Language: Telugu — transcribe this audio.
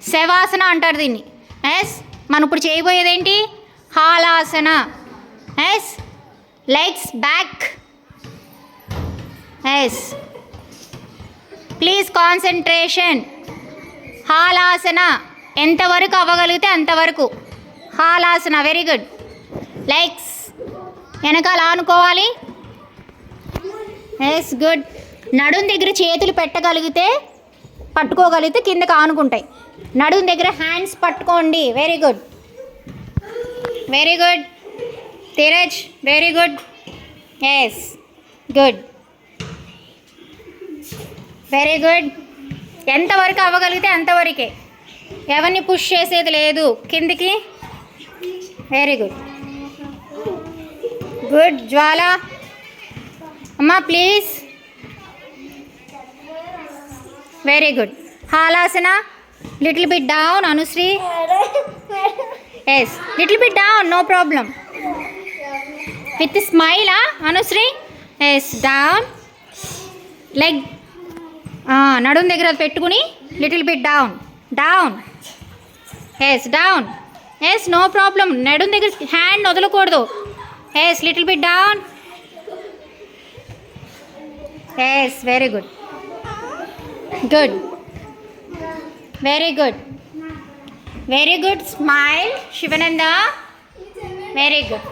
శవాసన అంటారు దీన్ని. ఎస్, మనం ఇప్పుడు చేయబోయేది ఏంటి? Halasana. Yes, legs back. Yes, please concentration. Halasana ఎంతవరకు అవ్వగలిగితే అంతవరకు హాలాసన. Very good. లెగ్స్ వెనకాల ఆనుకోవాలి. Yes, good. నడుం దగ్గర చేతులు పెట్టగలిగితే, పట్టుకోగలిగితే కిందకి ఆనుకుంటాయి. నడుం దగ్గర హ్యాండ్స్ పట్టుకోండి. Very good, very good. Dheeraj, very good. Yes, good, very good. ఎంతవరకు అవ్వగలిగితే అంతవరకే, ఎవరిని పుష్ చేసేది లేదు కిందికి. Very good, good. జ్వాల అమ్మా please. Very good. Halasana, little bit down. Anushree, yes, little bit down, no problem. With స్మైలా అనుశ్రీ. Yes, down. లెగ్ నడుం దగ్గర పెట్టుకుని little bit down, down. Yes, down. Yes, no problem. నడుం దగ్గర హ్యాండ్ వదలకూడదు. Yes, little bit down. Yes, very good, good, very good, very good. Smile Shivananda, very good.